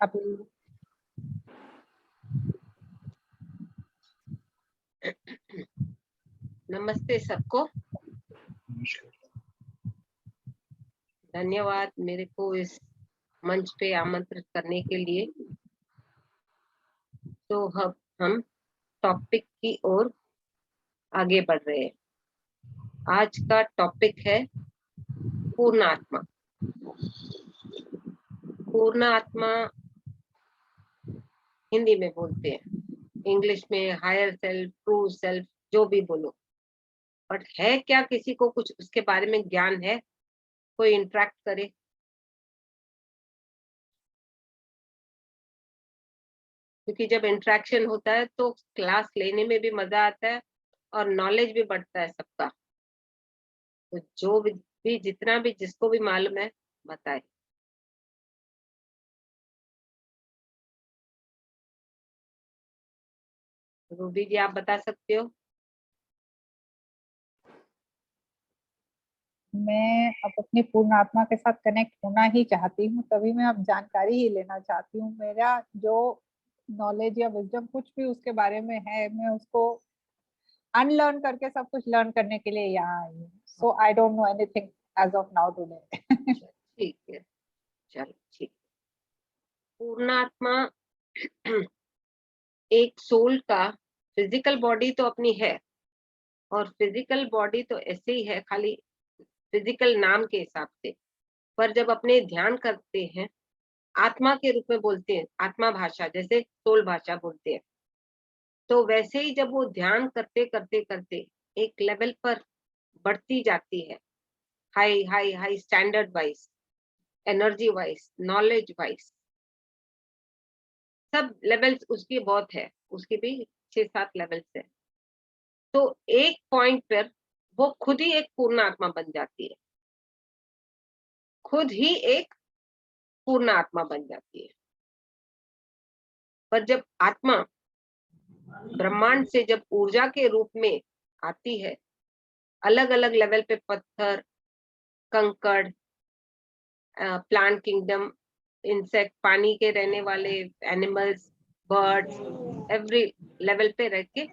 अभी नमस्ते सबको, धन्यवाद मेरे को इस मंच पे आमंत्रित करने के लिए। तो अब हम टॉपिक की ओर आगे बढ़ रहे हैं। आज का टॉपिक है पूर्ण आत्मा। पूर्ण आत्मा हिंदी में बोलते हैं, इंग्लिश में हायर सेल्फ, ट्रू सेल्फ, जो भी बोलो, बट है क्या? किसी को कुछ उसके बारे में ज्ञान है? कोई इंटरेक्ट करे? क्योंकि जब इंटरेक्शन होता है तो क्लास लेने में भी मजा आता है और नॉलेज भी बढ़ता है सबका। तो जो भी जितना भी जिसको भी मालूम है बताए। रूबी जी, आप बता सकते हो? मैं अब अपनी पूर्ण आत्मा के साथ कनेक्ट होना ही चाहती हूँ, तभी मैं अब जानकारी ही लेना चाहती हूँ। मेरा जो नॉलेज या विजडम कुछ भी उसके बारे में है, मैं उसको अनलर्न करके सब कुछ लर्न करने के लिए यहाँ आई हूँ। So I don't know anything as of now today. ठीक है, चलो ठीक। पूर्णात्मा एक सोल का फिजिकल बॉडी तो अपनी है, और फिजिकल बॉडी तो ऐसे ही है, खाली फिजिकल नाम के हिसाब से। पर जब अपने ध्यान करते हैं, आत्मा के रूप में बोलते हैं, आत्मा भाषा जैसे सोल भाषा बोलते हैं, तो वैसे ही जब वो ध्यान करते करते करते एक लेवल पर बढ़ती जाती है, high high high standard wise, energy wise, knowledge wise, सब लेवल्स उसकी बहुत है, उसके भी 6-7 लेवल्स है। तो एक पॉइंट पर वो खुद ही एक पूर्ण आत्मा बन जाती है, खुद ही एक पूर्ण आत्मा बन जाती है। पर जब आत्मा ब्रह्मांड से जब ऊर्जा के रूप में आती है, अलग अलग लेवल पे पत्थर, कंकड़, प्लांट किंगडम, इंसेक्ट, पानी के रहने वाले एनिमल्स, बर्ड्स, एवरी लेवल पे रह के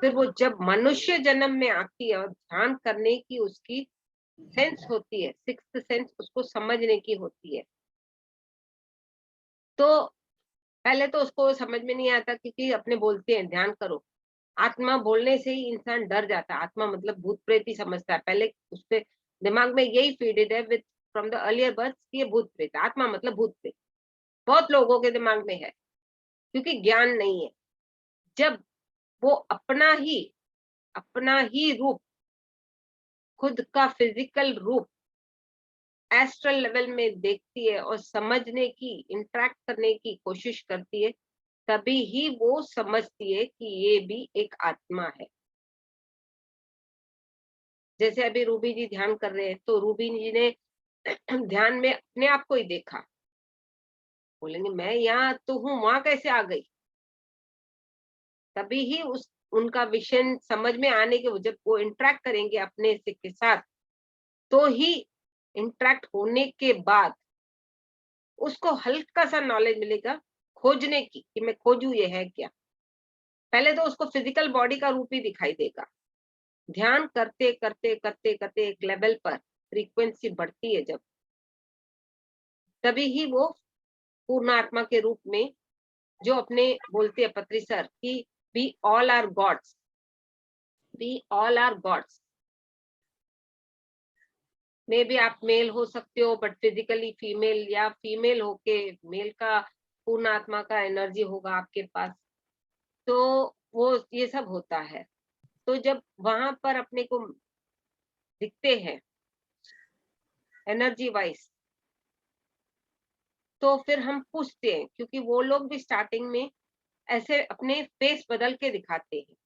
फिर वो जब मनुष्य जन्म में आती है और ध्यान करने की उसकी सेंस होती है, सिक्स्थ सेंस उसको समझने की होती है, तो पहले तो उसको समझ में नहीं आता, क्योंकि अपने बोलते हैं ध्यान करो, आत्मा बोलने से ही इंसान डर जाता है। आत्मा मतलब भूत प्रेत ही समझता है, पहले उसके दिमाग में यही फीडेड है with from the earlier birth, ये भूत प्रेत, आत्मा मतलब भूत प्रेत, बहुत लोगों के दिमाग में है, क्योंकि ज्ञान नहीं है। जब वो अपना ही रूप, खुद का फिजिकल रूप एस्ट्रल लेवल में देखती है और समझने की, इंटरेक्ट करने की कोशिश करती है, तभी ही वो समझती है कि ये भी एक आत्मा है। जैसे अभी रूबी जी ध्यान कर रहे हैं, तो रूबी जी ने ध्यान में अपने आप को ही देखा, बोलेंगे मैं यहाँ तो हूँ, वहां कैसे आ गई? तभी ही उस उनका विषय समझ में आने के, जब वो इंटरेक्ट करेंगे अपने से के साथ, तो ही इंटरेक्ट होने के बाद उसको हल्का सा नॉलेज मिलेगा खोजने की, कि मैं खोजू ये है क्या। पहले तो उसको फिजिकल बॉडी का रूप ही दिखाई देगा। ध्यान करते करते करते करते एक लेवल पर फ्रीक्वेंसी बढ़ती है जब, तभी ही वो पूर्ण आत्मा के रूप में, जो अपने बोलते हैं पत्री सर कि we all are gods, we all are gods. मे भी आप मेल हो सकते हो बट फिजिकली फीमेल, या फीमेल होके मेल का पूर्ण आत्मा का एनर्जी होगा आपके पास, तो वो ये सब होता है। तो जब वहां पर अपने को दिखते हैं एनर्जी वाइज, तो फिर हम पूछते हैं, क्योंकि वो लोग भी स्टार्टिंग में ऐसे अपने फेस बदल के दिखाते हैं।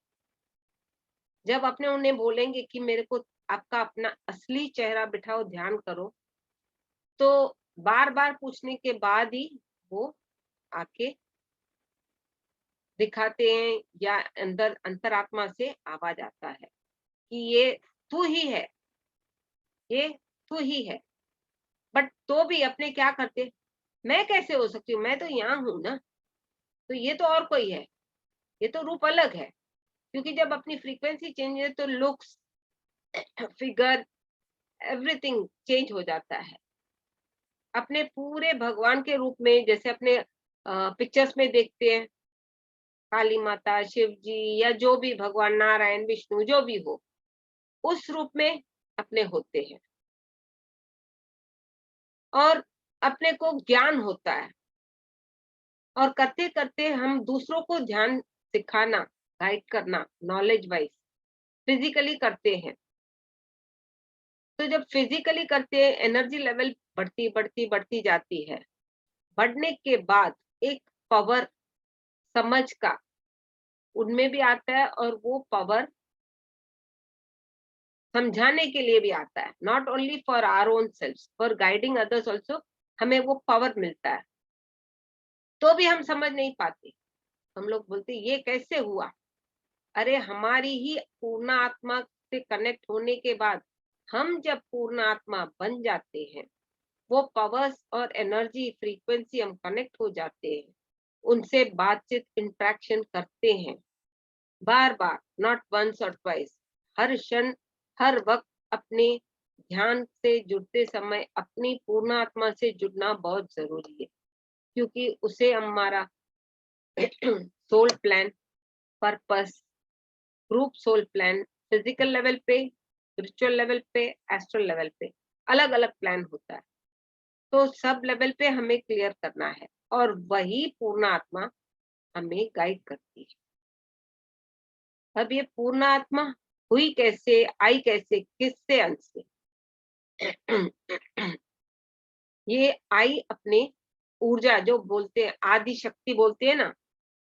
जब अपने उन्हें बोलेंगे कि मेरे को आपका अपना असली चेहरा बिठाओ, ध्यान करो, तो बार बार पूछने के बाद ही वो आके दिखाते हैं, या अंदर अंतरात्मा से आवाज आता है कि ये तू ही है, ये तू ही है। बट तो भी अपने क्या करते, मैं कैसे हो सकती हूँ, मैं तो यहाँ हूँ ना, तो ये तो और कोई है, ये तो रूप अलग है। क्योंकि जब अपनी फ्रीक्वेंसी चेंज है तो लुक्स, फिगर, एवरीथिंग चेंज हो जाता है। अपने पूरे भगवान के रूप में, जैसे अपने पिक्चर्स में देखते हैं, काली माता, शिव जी, या जो भी भगवान, नारायण, विष्णु, जो भी हो, उस रूप में अपने होते हैं। और अपने को ज्ञान होता है, और करते करते हम दूसरों को ध्यान सिखाना, गाइड करना, नॉलेज वाइज फिजिकली करते हैं। तो जब फिजिकली करते हैं, एनर्जी लेवल बढ़ती बढ़ती बढ़ती जाती है। बढ़ने के बाद एक पावर, समझ का उनमें भी आता है, और वो पावर समझाने के लिए भी आता है। Not only for our own self, for guiding others also हमें वो पावर मिलता है। तो भी हम समझ नहीं पाते, हम लोग बोलते ये कैसे हुआ। अरे हमारी ही पूर्ण आत्मा से कनेक्ट होने के बाद हम जब पूर्ण आत्मा बन जाते हैं, वो पावर्स और एनर्जी फ्रीक्वेंसी हम कनेक्ट हो जाते हैं, उनसे बातचीत, इंटरेक्शन करते हैं बार बार, नॉट वंस और ट्वाइस। हर क्षण, हर वक्त अपने ध्यान से जुड़ते समय अपनी पूर्ण आत्मा से जुड़ना बहुत जरूरी है। क्योंकि उसे हमारा soul plan, purpose, group soul plan, physical level पे, स्पिरिचुअल लेवल पे, एस्ट्रल लेवल पे अलग अलग प्लान होता है। तो सब लेवल पे हमें क्लियर करना है, और वही पूर्ण आत्मा हमें गाइड करती है। अब ये पूर्ण आत्मा हुई कैसे, आई कैसे, किससे, अंश से? ये आई अपने ऊर्जा, जो बोलते हैं आदि शक्ति बोलते हैं ना,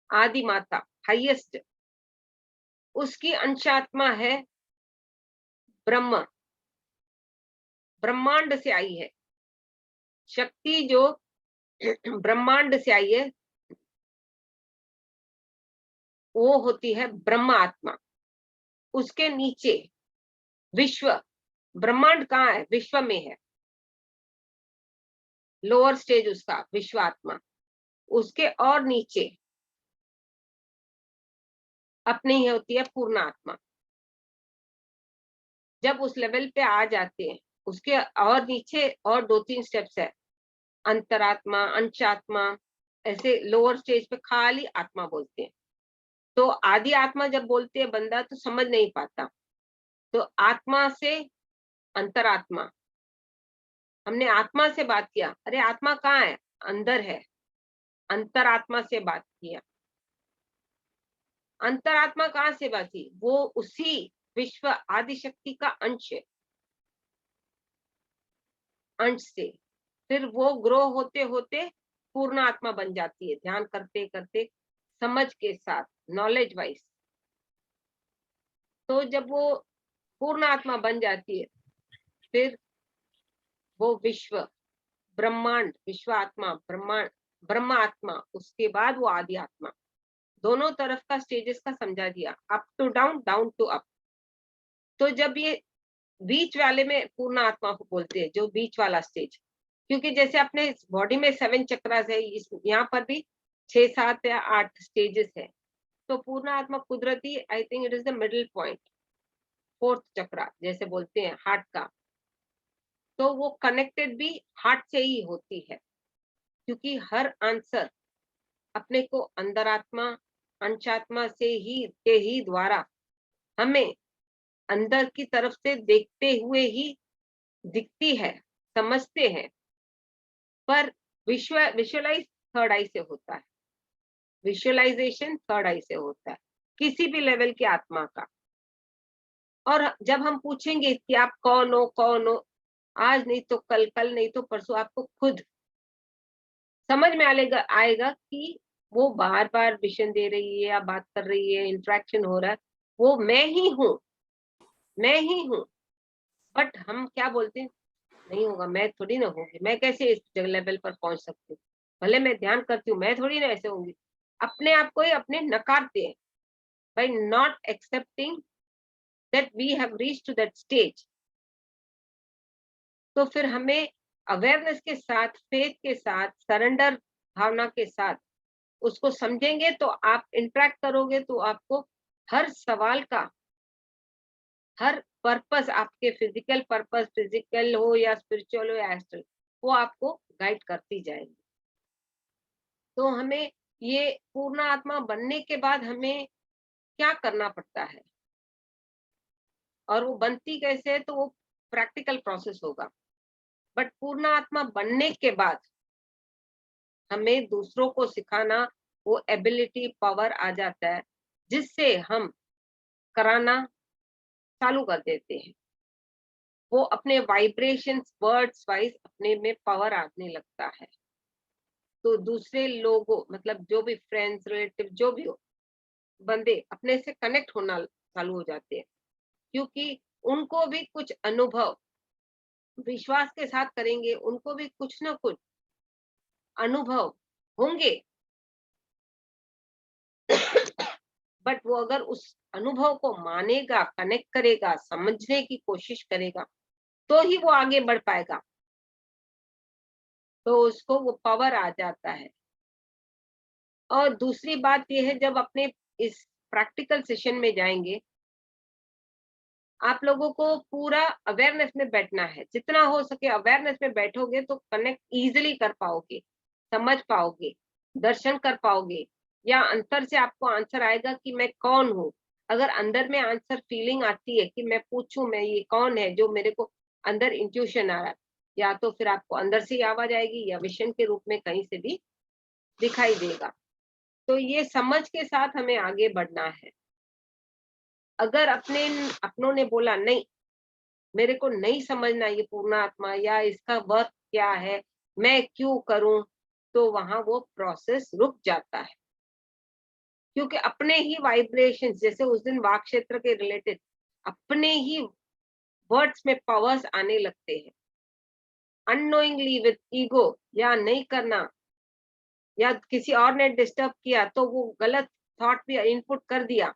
आदि माता, हाईएस्ट, उसकी अंशात्मा है ब्रह्म, ब्रह्मांड से आई है। शक्ति जो ब्रह्मांड से आई है, वो होती है ब्रह्म आत्मा। उसके नीचे विश्व, ब्रह्मांड कहाँ है? विश्व में है, लोअर स्टेज उसका विश्व आत्मा। उसके और नीचे अपनी ही होती है पूर्ण आत्मा। जब उस लेवल पे आ जाते हैं, उसके और नीचे और 2-3 स्टेप्स है, अंतरात्मा, अंशात्मा, ऐसे लोअर स्टेज पे खाली आत्मा बोलते हैं। तो आदि आत्मा जब बोलते हैं बंदा तो समझ नहीं पाता। तो आत्मा से अंतरात्मा, हमने आत्मा से बात किया, अरे आत्मा कहाँ है? अंदर है। अंतरात्मा से बात किया, अंतरात्मा कहाँ से बात की? वो उसी विश्व आदि शक्ति का अंश है, अंश से फिर वो ग्रो होते होते पूर्ण आत्मा बन जाती है, ध्यान करते करते, समझ के साथ, नॉलेज वाइज। तो जब वो पूर्ण आत्मा बन जाती है, फिर वो विश्व, ब्रह्मांड, विश्व आत्मा, ब्रह्मांड, ब्रह्म आत्मा, उसके बाद वो आदि आत्मा, दोनों तरफ का स्टेजेस का समझा दिया, up to down, down to up. तो जब ये बीच वाले में पूर्ण आत्मा को बोलते हैं, जो बीच वाला स्टेज, क्योंकि जैसे अपने बॉडी में 7 चक्रास है, इस यहाँ पर भी 6-7 या 8 स्टेजेस है। तो पूर्ण आत्मा कुदरती, I think it is the middle point, 4th चक्रा जैसे बोलते हैं हार्ट का। तो वो कनेक्टेड भी हार्ट से ही होती है, क्योंकि हर आंसर अपने को अंतरात्मा, अंशात्मा से ही द्वारा हमें अंदर की तरफ से देखते हुए ही दिखती है, समझते हैं। पर विजुअलाइज थर्ड आई से होता है, विजुअलाइजेशन थर्ड आई से होता है, किसी भी लेवल की आत्मा का। और जब हम पूछेंगे कि आप कौन हो, कौन हो, आज नहीं तो कल, कल नहीं तो परसों, आपको खुद समझ में आएगा कि वो बार बार विजन दे रही है या बात कर रही है, इंटरेक्शन हो रहा है, वो मैं ही हूँ, मैं ही हूँ। बट हम क्या बोलते हैं, नहीं होगा, मैं थोड़ी ना होगी, मैं कैसे इस लेवल पर पहुंच सकती हूँ, भले मैं ध्यान करती हूँ, मैं थोड़ी ना ऐसे होंगी। अपने आप को ही अपने नकारते हैं, by not accepting that we have reached to that stage। तो फिर हमें अवेयरनेस के साथ, फेथ के साथ, सरेंडर भावना के साथ उसको समझेंगे तो आप इंटरेक्ट करोगे तो आपको हर सवाल का, हर पर्पस, आपके फिजिकल पर्पस, फिजिकल हो या स्पिरिचुअल हो या एस्ट्रल, वो आपको गाइड करती जाएगी। तो हमें ये पूर्ण आत्मा बनने के बाद हमें क्या करना पड़ता है और वो बनती कैसे है, तो वो प्रैक्टिकल प्रोसेस होगा। बट पूर्ण आत्मा बनने के बाद हमें दूसरों को सिखाना, वो एबिलिटी, पावर आ जाता है, जिससे हम कराना चालू कर देते हैं। वो अपने वाइब्रेशंस, वर्ड्स वाइज अपने में पावर आने लगता है। तो दूसरे लोगों, मतलब जो भी फ्रेंड्स, रिलेटिव, जो भी हो, बंदे अपने से कनेक्ट होना चालू हो जाते हैं, क्योंकि उनको भी कुछ अनुभव, विश्वास के साथ करेंगे, उनको भी कुछ ना कुछ अनुभव होंगे। बट वो अगर उस अनुभव को मानेगा, कनेक्ट करेगा, समझने की कोशिश करेगा, तो ही वो आगे बढ़ पाएगा। तो उसको वो पावर आ जाता है। और दूसरी बात ये है, जब अपने इस प्रैक्टिकल सेशन में जाएंगे, आप लोगों को पूरा अवेयरनेस में बैठना है। जितना हो सके अवेयरनेस में बैठोगे तो कनेक्ट इजीली कर पाओगे, समझ पाओगे, दर्शन कर पाओगे, या अंतर से आपको आंसर आएगा कि मैं कौन हूँ। अगर अंदर में आंसर फीलिंग आती है कि मैं पूछूं, मैं ये कौन है, जो मेरे को अंदर इंट्यूशन आ रहा है, या तो फिर आपको अंदर से ही आवाज आएगी या विशन के रूप में कहीं से भी दिखाई देगा। तो ये समझ के साथ हमें आगे बढ़ना है। अगर अपनों ने बोला नहीं, मेरे को नहीं समझना ये पूर्ण आत्मा या इसका वर्क क्या है, मैं क्यों करूं, तो वहां वो प्रोसेस रुक जाता है। क्योंकि अपने ही वाइब्रेशंस, जैसे उस दिन वाक क्षेत्र के रिलेटेड, अपने ही वर्ड्स में पावर्स आने लगते हैं। अननोइंगली विद ईगो, या नहीं करना, या किसी और ने डिस्टर्ब किया तो वो गलत थॉट भी इनपुट कर दिया,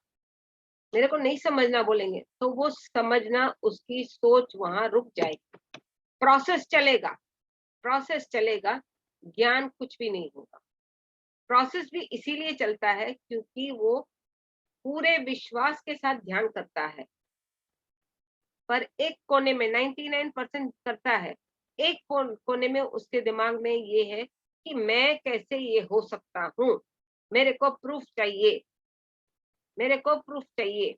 मेरे को नहीं समझना बोलेंगे, तो वो समझना, उसकी सोच वहां रुक जाएगी। प्रोसेस चलेगा, प्रोसेस चलेगा, ज्ञान कुछ भी नहीं होगा। प्रोसेस भी इसीलिए चलता है क्योंकि वो पूरे विश्वास के साथ ध्यान करता है, पर एक कोने में 99% करता है, एक कोने में उसके दिमाग में ये है कि मैं कैसे ये हो सकता हूँ, मेरे को प्रूफ चाहिए, मेरे को प्रूफ चाहिए।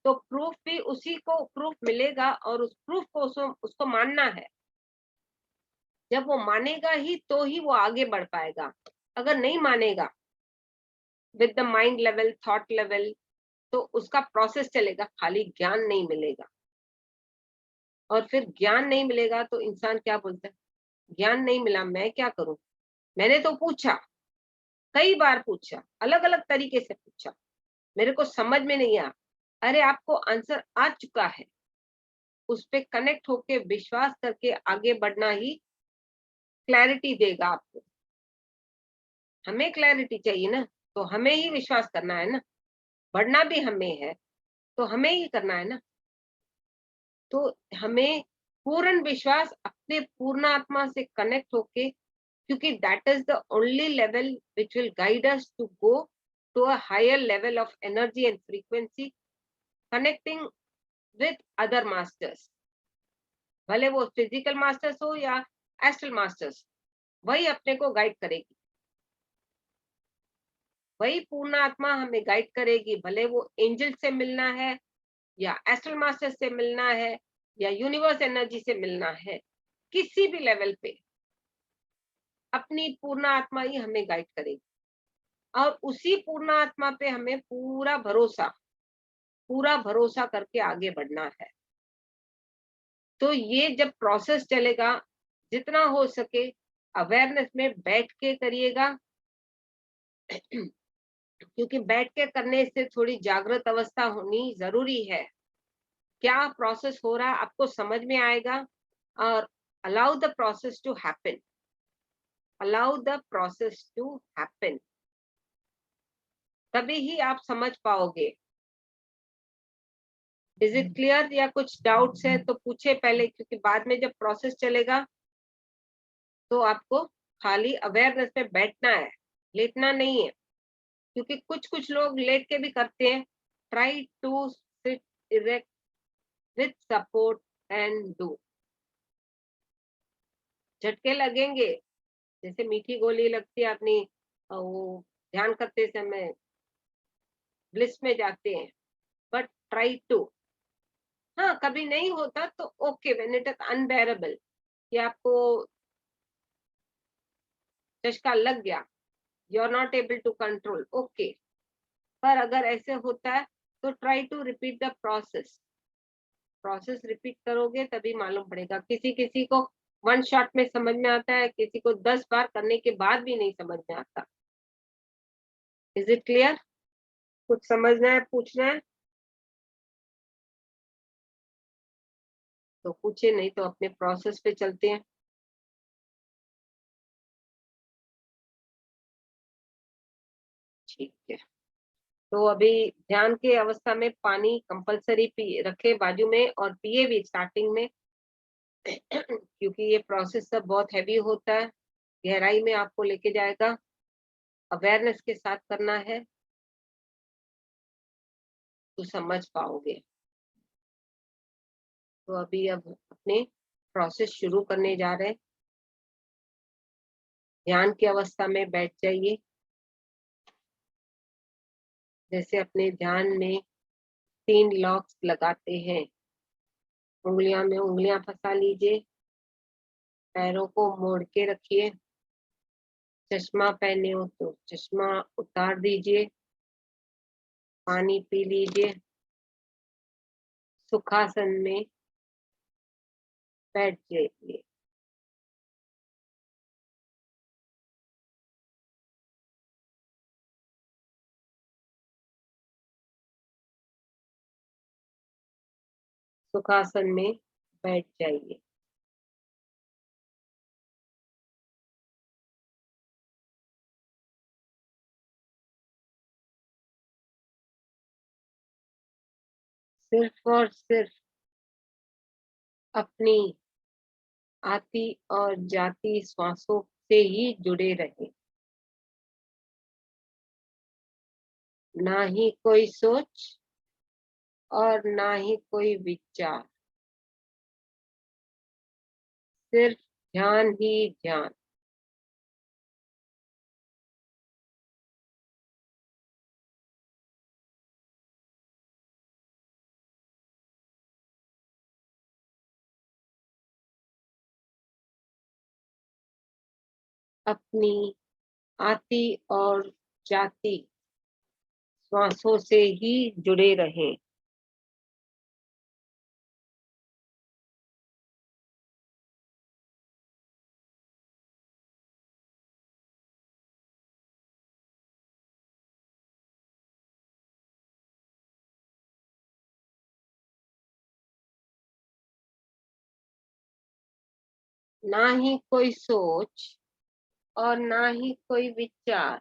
तो प्रूफ भी उसी को प्रूफ मिलेगा और उस प्रूफ को उसको मानना है। जब वो मानेगा ही तो ही वो आगे बढ़ पाएगा। अगर नहीं मानेगा with the mind level, thought level, तो उसका प्रोसेस चलेगा, खाली ज्ञान नहीं मिलेगा। और फिर ज्ञान नहीं मिलेगा तो इंसान क्या बोलता है, ज्ञान नहीं मिला, मैं क्या करूं, मैंने तो पूछा, कई बार पूछा, अलग अलग तरीके से पूछा, मेरे को समझ में नहीं आया। अरे आपको आंसर आ चुका है, उस पे कनेक्ट होके विश्वास करके आगे बढ़ना ही क्लैरिटी देगा आपको। हमें क्लैरिटी चाहिए ना, तो हमें ही विश्वास करना है ना, बढ़ना भी हमें है, तो हमें ही करना है ना। तो हमें पूर्ण विश्वास अपने पूर्ण आत्मा से कनेक्ट होके, क्योंकि that is the only level which will guide us to go to a higher level of energy and frequency, connecting with other masters, भले वो फिजिकल मास्टर्स हो या एस्ट्रल मास्टर्स, वही अपने को गाइड करेगी, वही पूर्ण आत्मा हमें गाइड करेगी। भले वो एंजल से मिलना है, या एस्ट्रल मास्टर से मिलना है, या यूनिवर्स एनर्जी से मिलना है, किसी भी लेवल पे अपनी पूर्ण आत्मा ही हमें गाइड करेगी। और उसी पूर्ण आत्मा पे हमें पूरा भरोसा करके आगे बढ़ना है। तो ये जब प्रोसेस चलेगा, जितना हो सके अवेयरनेस में बैठ के करिएगा, क्योंकि बैठ के करने से थोड़ी जागृत अवस्था होनी जरूरी है। क्या प्रोसेस हो रहा है आपको समझ में आएगा, और allow the process to happen, allow the process to happen, तभी ही आप समझ पाओगे। Is it clear? या कुछ डाउट्स है तो पूछे पहले, क्योंकि बाद में जब प्रोसेस चलेगा तो आपको खाली अवेयरनेस पे बैठना है, लेटना नहीं है। क्योंकि कुछ कुछ लोग लेट के भी करते हैं। Try to sit erect with support and do. झटके लगेंगे, जैसे मीठी गोली लगती है अपनी, वो ध्यान करते समय ब्लिस में जाते हैं, बट ट्राई टू। हाँ, कभी नहीं होता तो okay, when it is unbearable, कि आपको चस्का लग गया, you are not able to control, okay. पर अगर ऐसे होता है तो try to repeat the process. Process repeat करोगे तभी मालूम पड़ेगा। किसी किसी को वन शॉट में समझ में आता है, किसी को 10 बार करने के बाद भी नहीं समझ में आता। Is it clear? कुछ समझना है, पूछना है तो पूछे, नहीं तो अपने प्रोसेस पे चलते हैं। ठीक है, तो अभी ध्यान की अवस्था में पानी कंपलसरी पी रखे बाजू में, और पिए भी स्टार्टिंग में क्योंकि ये प्रोसेस सब बहुत हैवी होता है, गहराई में आपको लेके जाएगा, अवेयरनेस के साथ करना है तो समझ पाओगे। तो अभी अब अपने प्रोसेस शुरू करने जा रहे हैं। ध्यान की अवस्था में बैठ जाइए। जैसे अपने ध्यान में 3 लॉक्स लगाते हैं, उंगलियां में उंगलियां फंसा लीजिए, पैरों को मोड़ के रखिए। चश्मा पहने हो तो चश्मा उतार दीजिए, पानी पी लीजिए, सुखासन में बैठ जाइए। सुखासन में बैठ जाइए। सिर्फ और सिर्फ अपनी आती और जाती श्वासों से ही जुड़े रहे, ना ही कोई सोच और ना ही कोई विचार, सिर्फ ध्यान ही ध्यान। अपनी आती और जाती श्वासों से ही जुड़े रहें। ना ही कोई सोच और ना ही कोई विचार,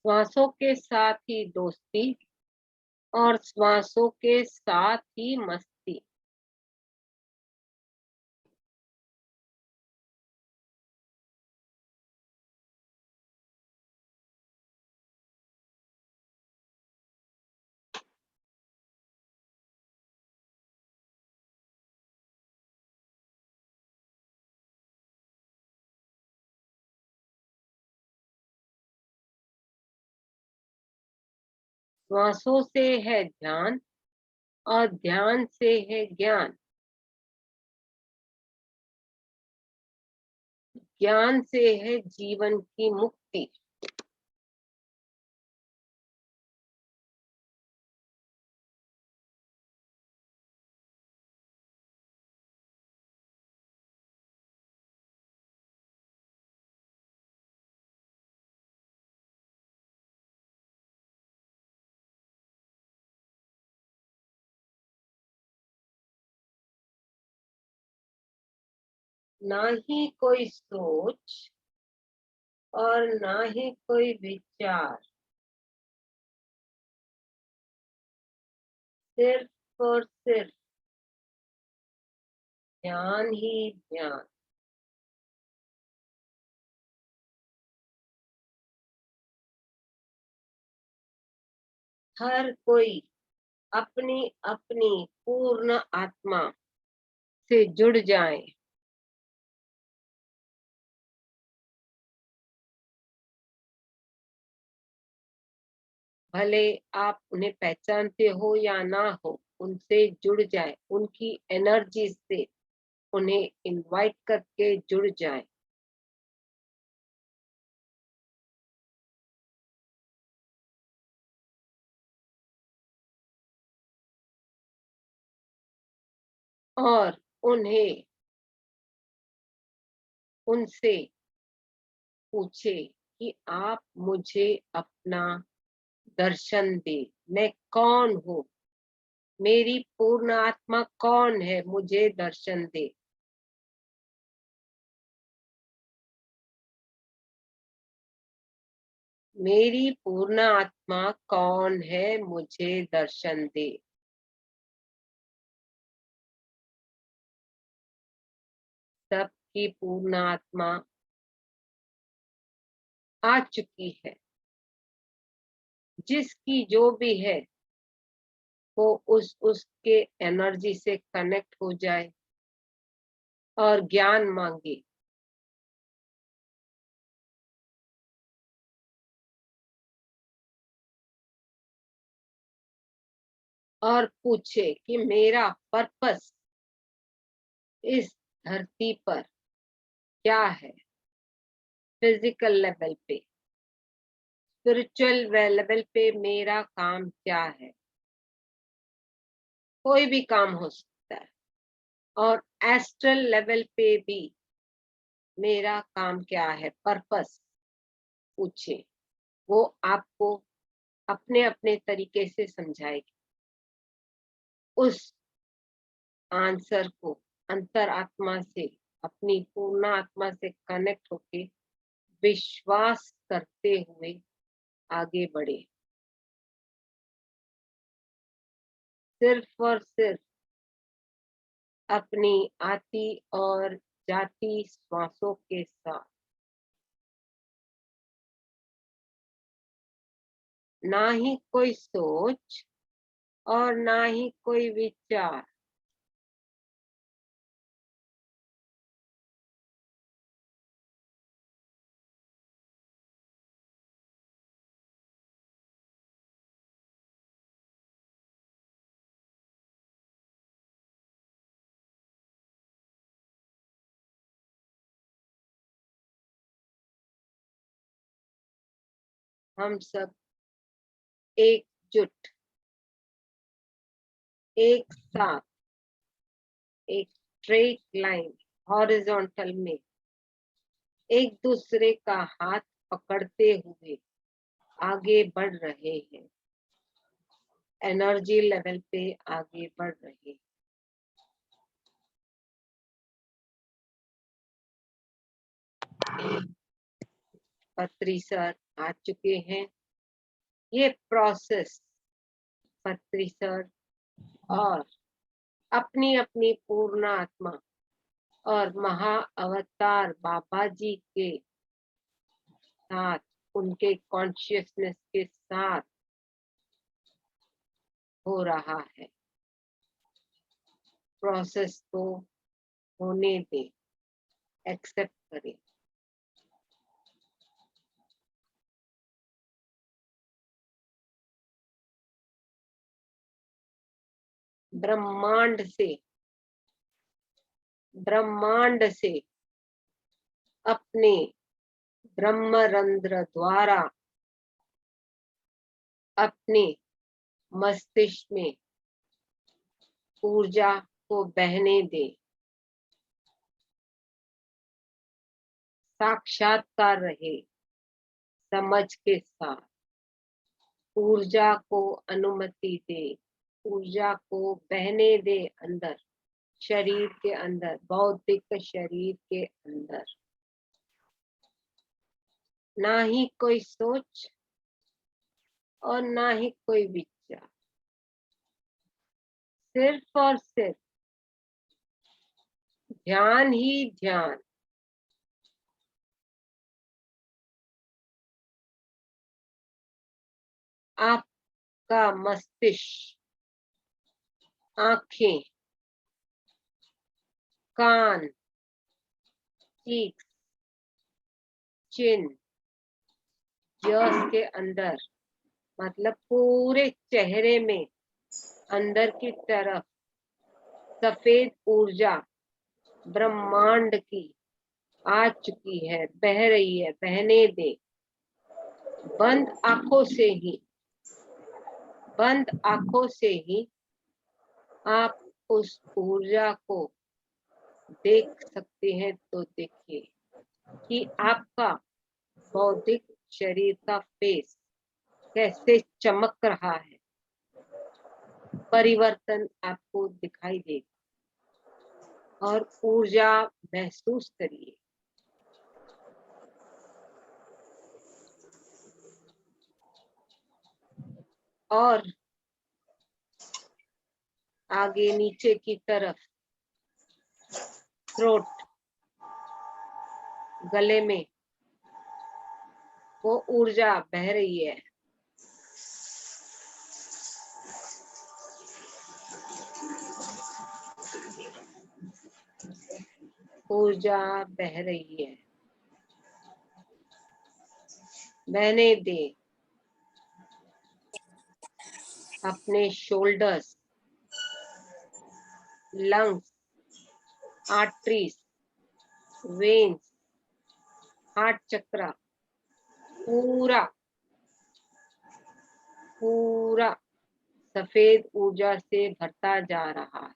श्वासों के साथ ही दोस्ती और श्वासों के साथ ही मस्ती। श्वासों से है ध्यान और ध्यान से है ज्ञान, ज्ञान से है जीवन की मुक्ति। ना ही कोई सोच और ना ही कोई विचार, सिर्फ और सिर्फ ध्यान ही ध्यान। हर कोई अपनी अपनी पूर्ण आत्मा से जुड़ जाए। भले आप उन्हें पहचानते हो या ना हो, उनसे जुड़ जाए, उनकी एनर्जी से उन्हें इनवाइट करके जुड़ जाए। और उन्हें उनसे पूछे कि आप मुझे अपना दर्शन दे। मैं कौन हूँ, मेरी पूर्ण आत्मा कौन है, मुझे दर्शन दे। मेरी पूर्ण आत्मा कौन है, मुझे दर्शन दे। सबकी पूर्ण आत्मा आ चुकी है। जिसकी जो भी है वो उसके एनर्जी से कनेक्ट हो जाए और ज्ञान मांगे। और पूछे कि मेरा पर्पस इस धरती पर क्या है। फिजिकल लेवल पे, स्पिरिचुअल लेवल पे मेरा काम क्या है। कोई भी काम हो सकता है। और एस्ट्रल लेवल पे भी मेरा काम क्या है, पर्पस पूछे। वो आपको अपने अपने तरीके से समझाएगी। उस आंसर को अंतरात्मा से, अपनी पूर्ण आत्मा से कनेक्ट होके विश्वास करते हुए आगे बढ़े। सिर्फ और सिर्फ अपनी आती और जाती श्वासों के साथ, ना ही कोई सोच और ना ही कोई विचार। हम सब एकजुट, एक साथ, एक स्ट्रेट लाइन हॉरिजॉन्टल में एक दूसरे का हाथ पकड़ते हुए आगे बढ़ रहे हैं। एनर्जी लेवल पे आगे बढ़ रहे हैं। पत्री सर आ चुके हैं। ये प्रोसेस पत्री सर और अपनी अपनी पूर्ण आत्मा और महा अवतार बाबा जी के साथ, उनके कॉन्शियसनेस के साथ हो रहा है। प्रोसेस को होने दें, एक्सेप्ट करें। ब्रह्मांड से अपने ब्रह्मरंध्र द्वारा अपने मस्तिष्क में ऊर्जा को बहने दे। साक्षात्कार रहे, समझ के साथ ऊर्जा को अनुमति दे, ऊर्जा को बहने दे अंदर, शरीर के अंदर, भौतिक शरीर के अंदर ना ही कोई सोच और ना ही कोई विचार, सिर्फ और सिर्फ ध्यान ही ध्यान। आपका मस्तिष्क, आंखें, कान, चीख, चिन, के अंदर, मतलब पूरे चेहरे में अंदर की तरफ सफेद ऊर्जा ब्रह्मांड की आ चुकी है, बह रही है, बहने दे। बंद आंखों से ही आप उस ऊर्जा को देख सकते हैं। तो देखिए कि आपका भौतिक शरीर का फेस कैसे चमक रहा है, परिवर्तन आपको दिखाई देगा और ऊर्जा महसूस करिए। और आगे नीचे की तरफ थ्रोट, गले में वो ऊर्जा बह रही है। ऊर्जा बह रही है, बहने दे। अपने shoulders, lungs, arteries, veins, heart chakra पूरा सफेद ऊर्जा से भरता जा रहा है।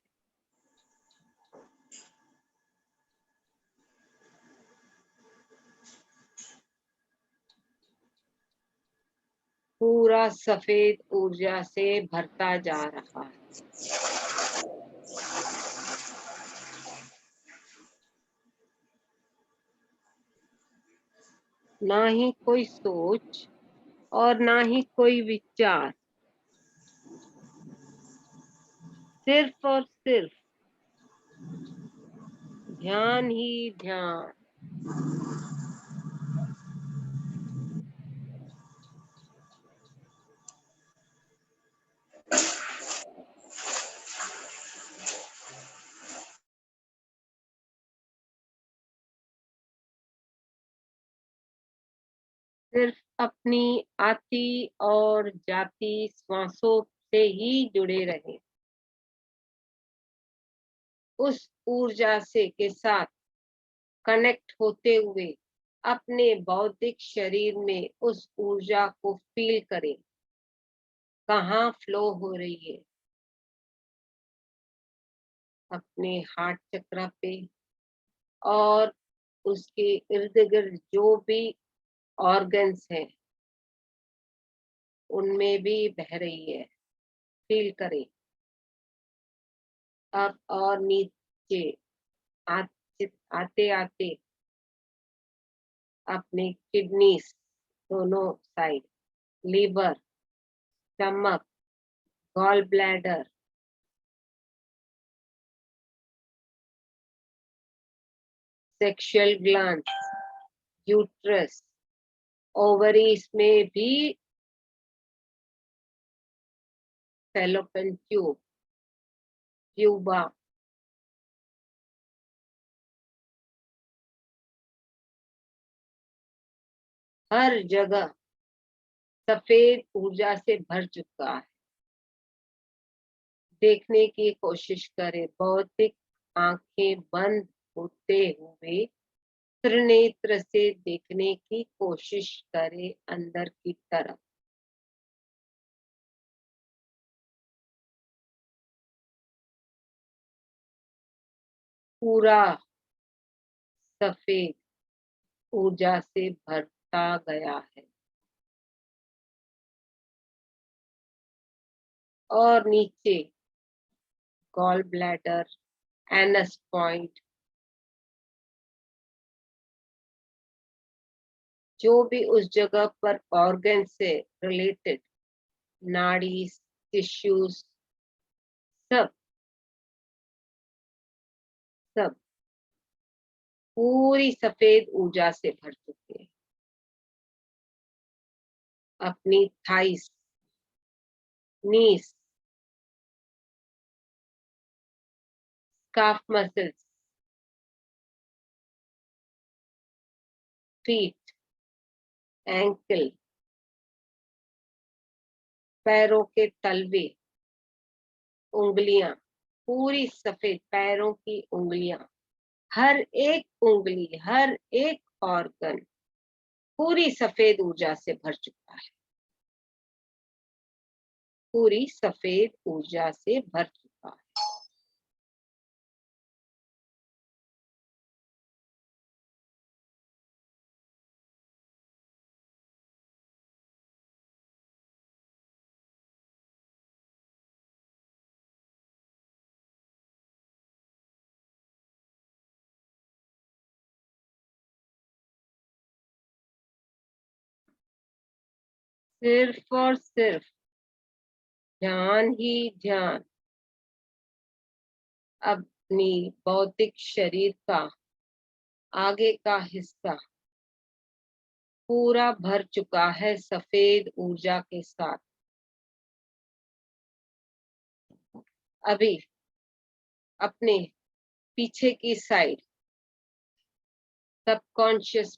पूरा सफेद ऊर्जा से भरता जा रहा है। ना ही कोई सोच और ना ही कोई विचार, सिर्फ और सिर्फ ध्यान ही ध्यान। सिर्फ अपनी आती और जाती श्वासों से ही जुड़े रहे, उस ऊर्जा से के साथ कनेक्ट होते हुए अपने भौतिक शरीर में उस ऊर्जा को फील करें, कहाँ फ्लो हो रही है। अपने हार्ट चक्र पे और उसके इर्द गिर्द जो भी ऑर्गन्स हैं उनमें भी बह रही है, फील करें। अब और नीचे आते आते अपने किडनीज दोनों side, liver, stomach, gall bladder, sexual gland, uterus, ovaries में भी फैलोपियन ट्यूब, प्यूबा, हर जगह सफेद ऊर्जा से भर चुका है। देखने की कोशिश करें, भौतिक आंखें बंद होते हुए त्रिनेत्र से देखने की कोशिश करें अंदर की तरफ। पूरा सफेद ऊर्जा से भरता गया है और नीचे गॉल ब्लैडर, एनस पॉइंट, जो भी उस जगह पर ऑर्गन से रिलेटेड नाड़ी, टिश्यूज, सब सब पूरी सफेद ऊर्जा से भर चुके हैं। अपनी थाइस, नीस, काफ मसल्स, फीट, एंकल, पैरों के तलवे, उंगलियां, पूरी सफेद पैरों की उंगलियां, हर एक उंगली, हर एक ऑर्गन पूरी सफेद ऊर्जा से भर चुका है, पूरी सफेद ऊर्जा से भर चुका है। सिर्फ और सिर्फ ध्यान ही ध्यान अपनी भौतिक शरीर का आगे का हिस्सा पूरा भर चुका है सफेद ऊर्जा के साथ। अभी अपने पीछे की साइड सबकॉन्शियस,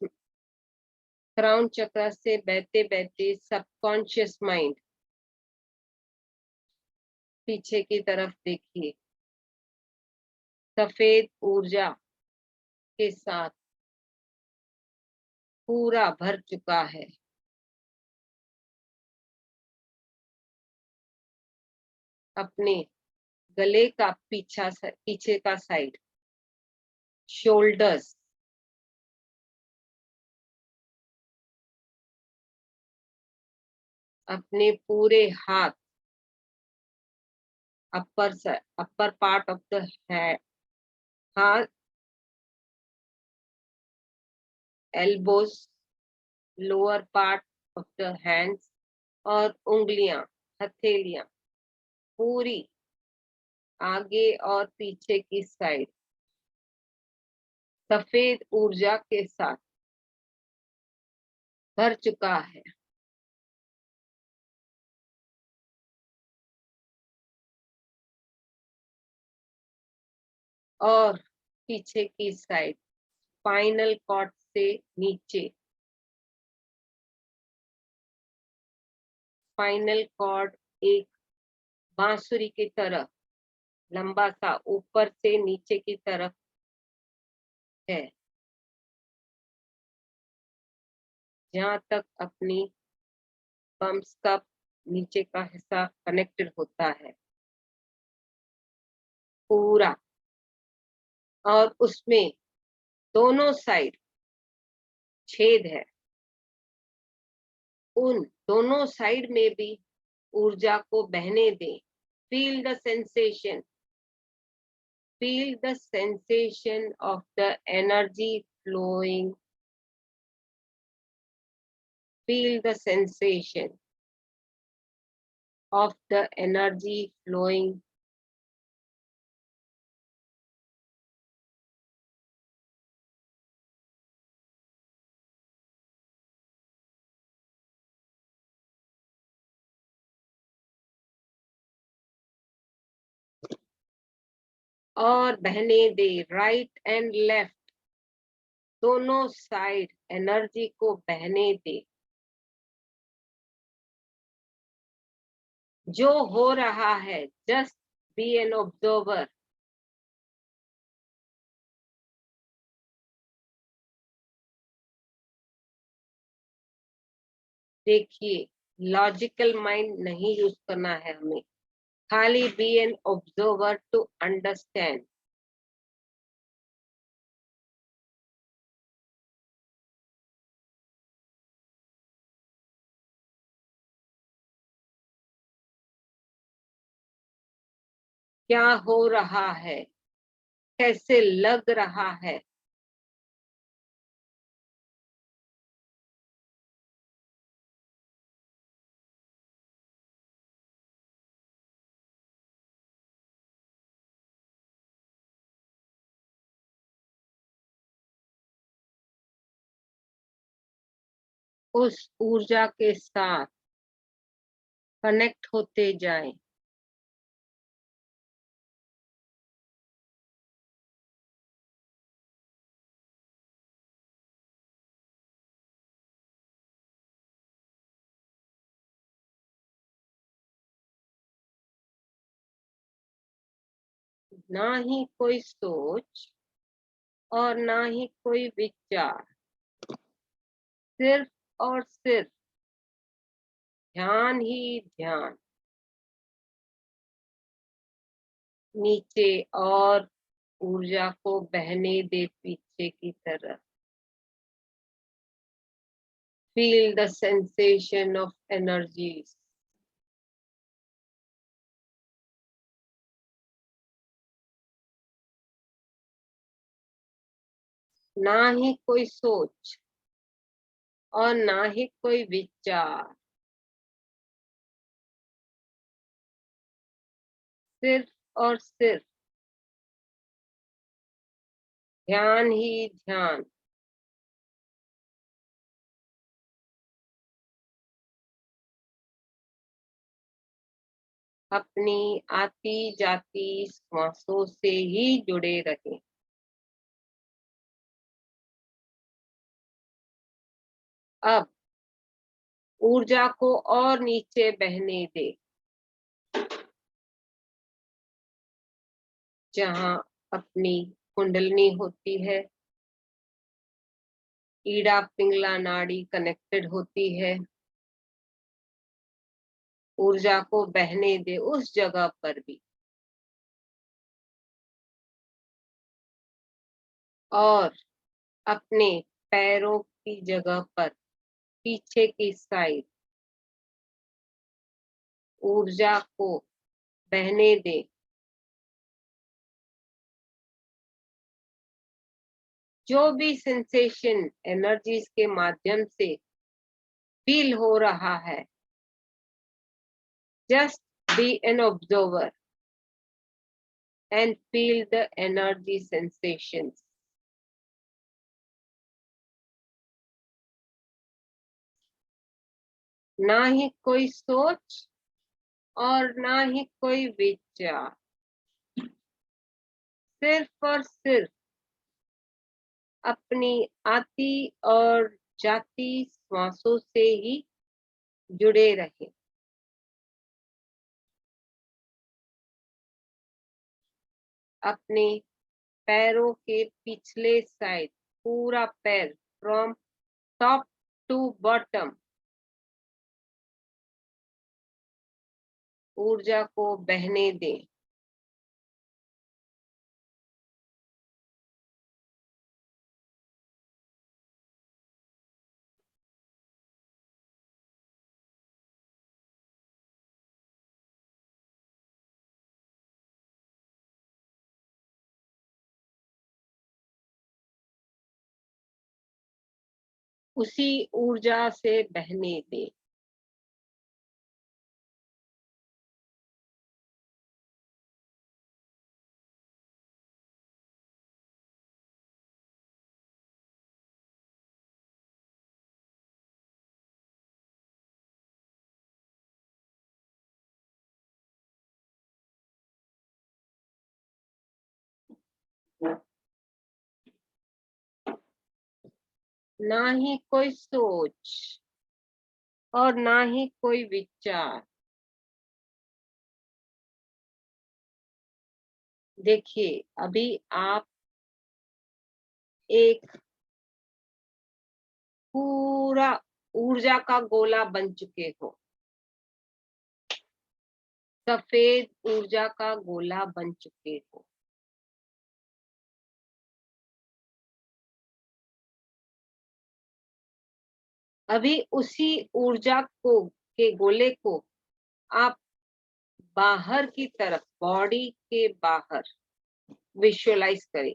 क्राउन चक्र से बहते बहते सबकॉन्शियस माइंड, पीछे की तरफ देखिए, सफेद ऊर्जा के साथ पूरा भर चुका है। अपने गले का पीछे का साइड, शोल्डर्स, अपने पूरे हाथ, अपर पार्ट ऑफ द हाथ, elbows, lower part of the hands और उंगलियां, हथेलियां पूरी आगे और पीछे की साइड सफेद ऊर्जा के साथ भर चुका है। और पीछे की साइड स्पाइनल कॉर्ड से नीचे, स्पाइनल कॉर्ड एक बांसुरी की तरह लंबा सा ऊपर से नीचे की तरफ है, जहां तक अपनी पम्प्स का नीचे का हिस्सा कनेक्टेड होता है पूरा। और उसमें दोनों साइड छेद है, उन दोनों साइड में भी ऊर्जा को बहने दें। Feel the sensation, feel the sensation of the energy flowing, feel the sensation of the energy flowing और बहने दे। राइट एंड लेफ्ट दोनों साइड एनर्जी को बहने दे। जो हो रहा है जस्ट बी एन ऑब्जर्वर। देखिए, लॉजिकल माइंड नहीं यूज करना है हमें, खाली be an observer to understand. क्या हो रहा है कैसे लग रहा है। उस ऊर्जा के साथ कनेक्ट होते जाएं। ना ही कोई सोच और ना ही कोई विचार, सिर्फ और सिर्फ ध्यान ही ध्यान। नीचे और ऊर्जा को बहने दे पीछे की तरफ। Feel the sensation of energies. ना ही कोई सोच और ना ही कोई विचार, सिर्फ और सिर्फ ध्यान ही ध्यान। अपनी आती जाती श्वासों से ही जुड़े रहें। अब ऊर्जा को और नीचे बहने दे, जहां अपनी कुंडलनी होती है, ईड़ा पिंगला नाड़ी कनेक्टेड होती है। ऊर्जा को बहने दे उस जगह पर भी, और अपने पैरों की जगह पर पीछे की साइड ऊर्जा को बहने दे। जो भी सेंसेशन एनर्जीज के माध्यम से फील हो रहा है, just be an observer and feel the energy sensations. ना ही कोई सोच और ना ही कोई विचार, सिर्फ और सिर्फ अपनी आती और जाती श्वासों से ही जुड़े रहे। अपने पैरों के पिछले साइड पूरा पैर फ्रॉम टॉप टू बॉटम ऊर्जा को बहने दें। उसी ऊर्जा से बहने दें। ना ही कोई सोच और ना ही कोई विचार। देखिए, अभी आप एक पूरा ऊर्जा का गोला बन चुके हो, सफेद ऊर्जा का गोला बन चुके हो। अभी उसी ऊर्जा को के गोले को आप बाहर की तरफ, बॉडी के बाहर विजुअलाइज करें।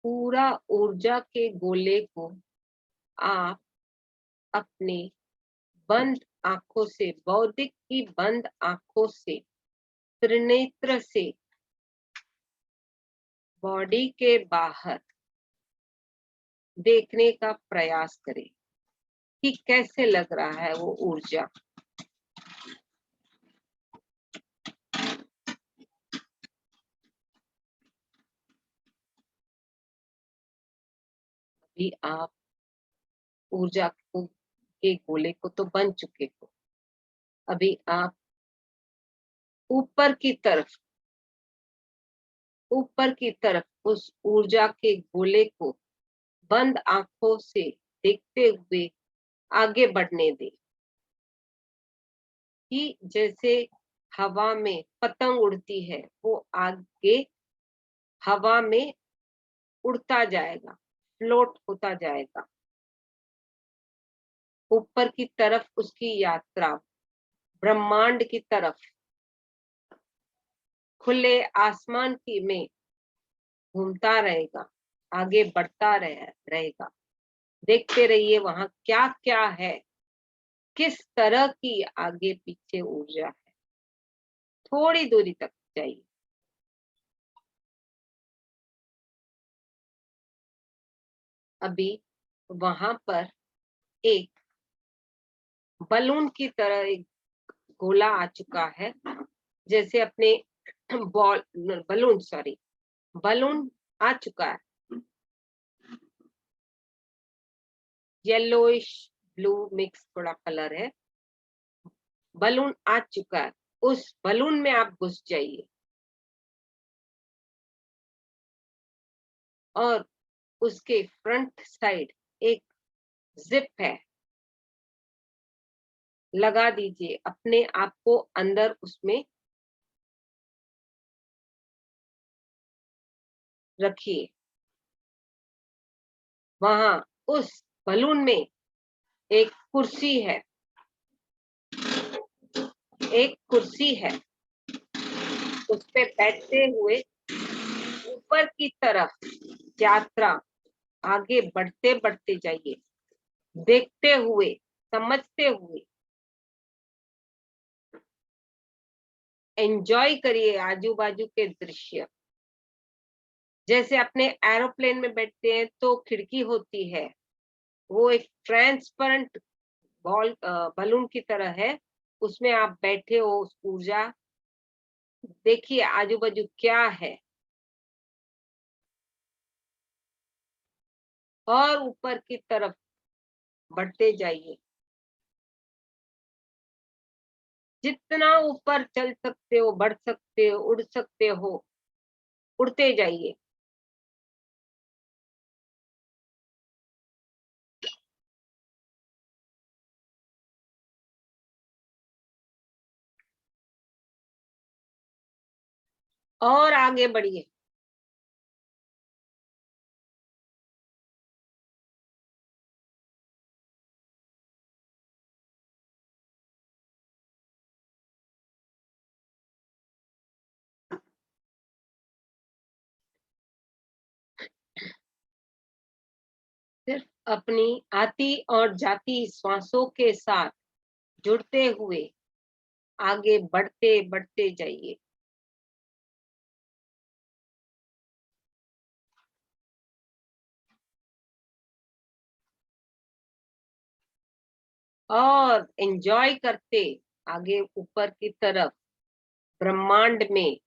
पूरा ऊर्जा के गोले को आप अपने बंद आंखों से, बौद्धिक की बंद आंखों से, त्रिनेत्र से बॉडी के बाहर देखने का प्रयास करें कि कैसे लग रहा है वो ऊर्जा। अभी आप ऊर्जा के गोले को तो बन चुके हो, अभी आप ऊपर की तरफ उस ऊर्जा के गोले को बंद आंखों से देखते हुए आगे बढ़ने दें कि जैसे हवा में पतंग उड़ती है, वो आगे हवा में उड़ता जाएगा, फ्लोट होता जाएगा ऊपर की तरफ। उसकी यात्रा ब्रह्मांड की तरफ, खुले आसमान की में घूमता रहेगा, आगे बढ़ता रहेगा। देखते रहिए वहां क्या क्या है, किस तरह की आगे पीछे ऊर्जा है। थोड़ी दूरी तक जाइए। अभी वहां पर एक बलून की तरह एक गोला आ चुका है, जैसे अपने बलून आ चुका है। येलोइश ब्लू मिक्स थोड़ा कलर है। बलून आ चुका है, उस बलून में आप घुस जाइए और उसके फ्रंट साइड एक जिप है, लगा दीजिए। अपने आप को अंदर उसमें रखिए। वहां उस बलून में एक कुर्सी है, एक कुर्सी है। उस पे बैठते हुए ऊपर की तरफ यात्रा आगे बढ़ते बढ़ते जाइए, देखते हुए, समझते हुए। एंजॉय करिए आजू बाजू के दृश्य। जैसे अपने एरोप्लेन में बैठते हैं तो खिड़की होती है, वो एक ट्रांसपेरेंट बलून की तरह है, उसमें आप बैठे हो। उस ऊर्जा देखिए आजू बाजू क्या है, और ऊपर की तरफ बढ़ते जाइए। जितना ऊपर चल सकते हो, बढ़ सकते हो, उड़ सकते हो, उड़ते जाइए। और आगे बढ़िए। सिर्फ अपनी आती और जाती श्वासों के साथ जुड़ते हुए आगे बढ़ते बढ़ते जाइए। और एंजॉय करते आगे ऊपर की तरफ ब्रह्मांड में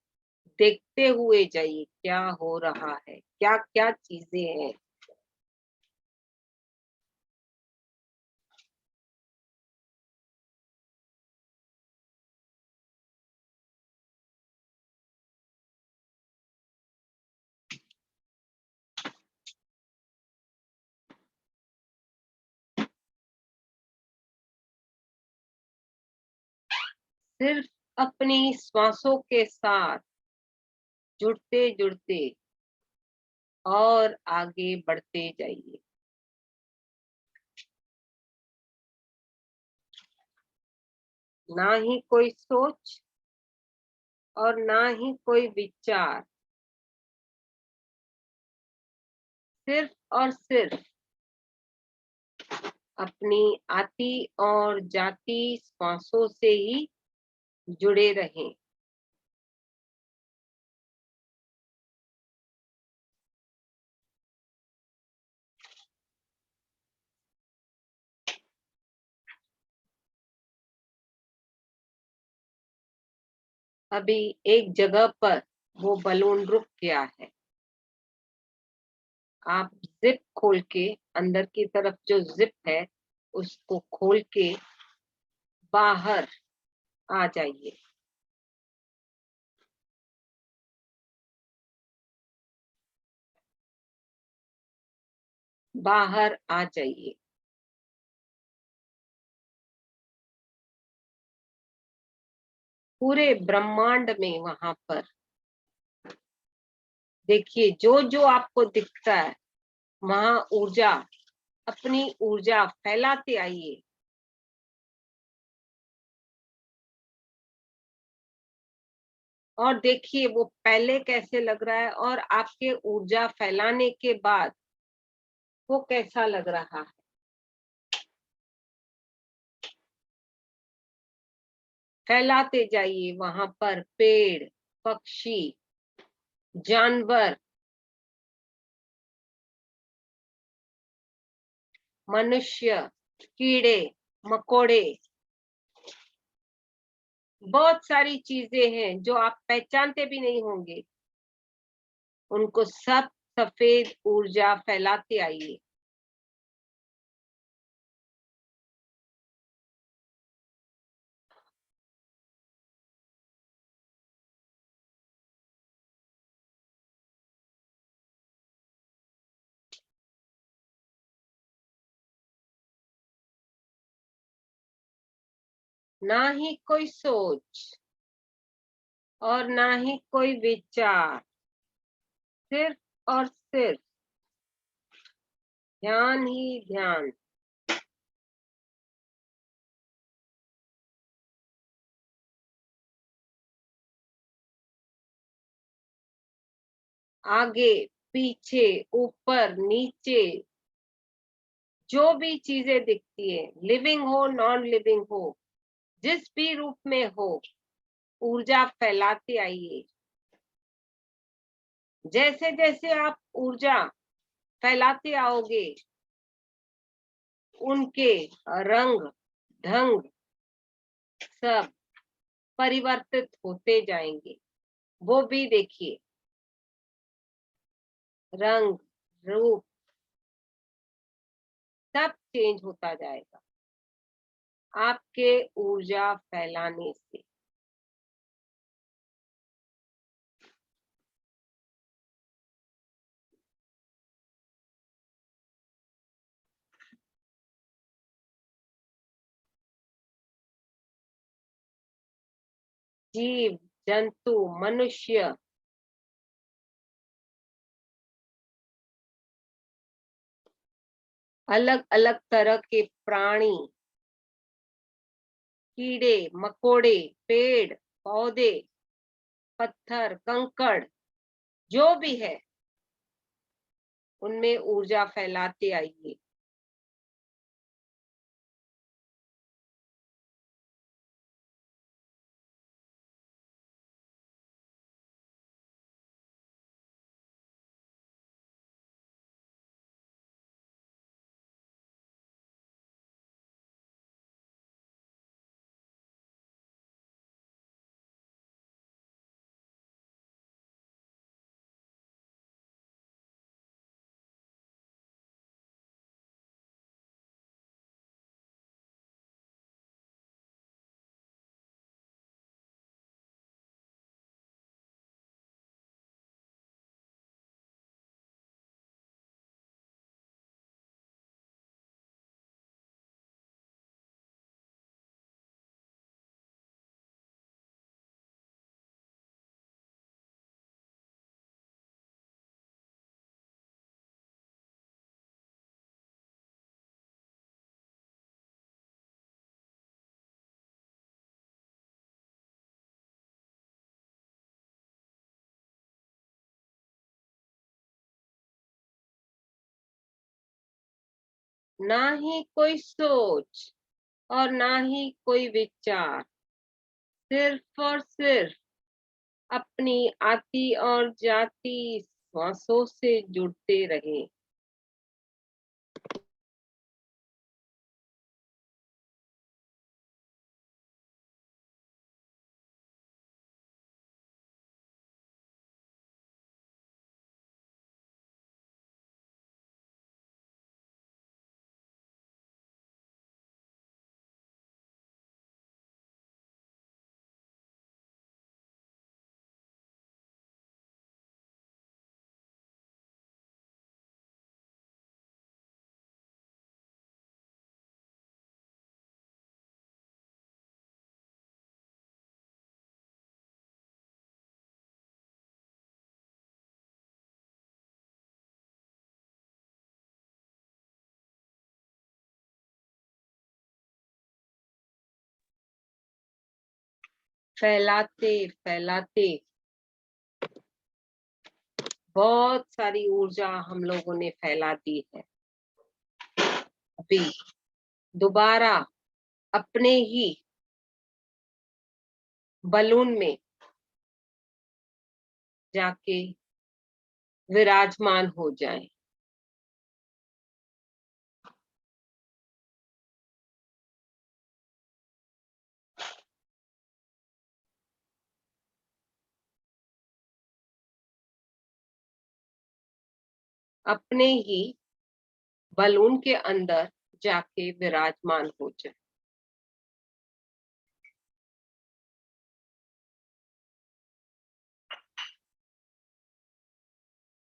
देखते हुए जाइए क्या हो रहा है, क्या क्या चीजें हैं। सिर्फ अपनी श्वासों के साथ जुड़ते जुड़ते और आगे बढ़ते जाइए। ना ही कोई सोच और ना ही कोई विचार, सिर्फ और सिर्फ अपनी आती और जाती श्वासों से ही जुड़े रहें। अभी एक जगह पर वो बलून रुक गया है। आप जिप खोल के, अंदर की तरफ जो जिप है उसको खोल के बाहर आ जाइए। बाहर आ जाइए। पूरे ब्रह्मांड में वहां पर देखिए, जो जो आपको दिखता है वहां ऊर्जा, अपनी ऊर्जा फैलाते आइए। और देखिए वो पहले कैसे लग रहा है और आपके ऊर्जा फैलाने के बाद वो कैसा लग रहा है। फैलाते जाइए। वहां पर पेड़, पक्षी, जानवर, मनुष्य, कीड़े मकोड़े, बहुत सारी चीजें हैं जो आप पहचानते भी नहीं होंगे। उनको सब सफेद ऊर्जा फैलाते आइए। ना ही कोई सोच और ना ही कोई विचार, सिर्फ और सिर्फ ध्यान ही ध्यान। आगे पीछे ऊपर नीचे, जो भी चीजें दिखती है, लिविंग हो नॉन लिविंग हो, जिस भी रूप में हो, ऊर्जा फैलाते आइए। जैसे जैसे आप ऊर्जा फैलाते आओगे, उनके रंग ढंग सब परिवर्तित होते जाएंगे। वो भी देखिए, रंग रूप सब चेंज होता जाएगा आपके ऊर्जा फैलाने से। जीव जंतु मनुष्य, अलग अलग तरह के प्राणी, कीड़े मकोड़े, पेड़ पौधे, पत्थर कंकड़, जो भी है उनमें ऊर्जा फैलाते आइए। ना ही कोई सोच और ना ही कोई विचार, सिर्फ और सिर्फ अपनी आती और जाती श्वासों से जुड़ते रहे। फैलाते फैलाते बहुत सारी ऊर्जा हम लोगों ने फैला दी है। अभी दोबारा अपने ही बलून में जाके विराजमान हो जाएं। अपने ही बलून के अंदर जाके विराजमान हो जाए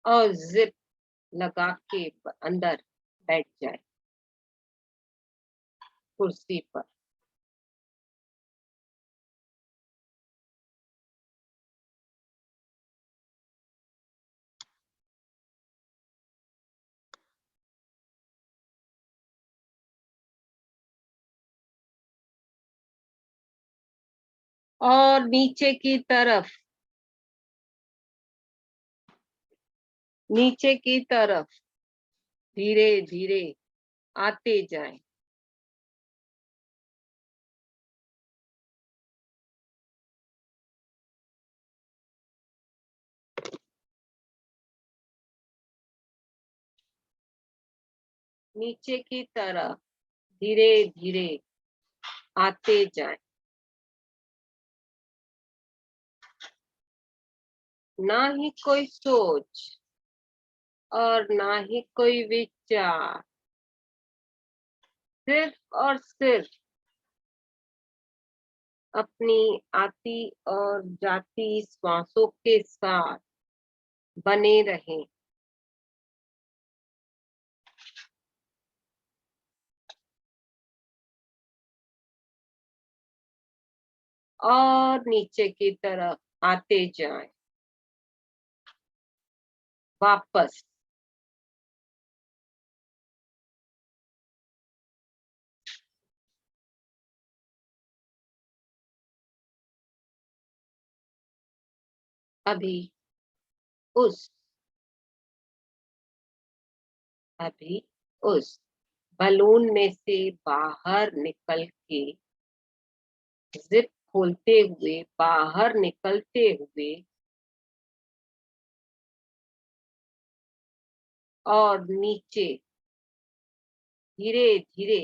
और जिप लगा के अंदर बैठ जाए कुर्सी पर। और नीचे की तरफ धीरे धीरे आते जाएं। नीचे की तरफ धीरे धीरे आते जाएं। ना ही कोई सोच और ना ही कोई विचार, सिर्फ और सिर्फ अपनी आती और जाती श्वासों के साथ बने रहें। और नीचे की तरफ आते जाएं। वापस अभी उस अभी उस बलून में से बाहर निकल के, जिप खोलते हुए बाहर निकलते हुए और नीचे धीरे धीरे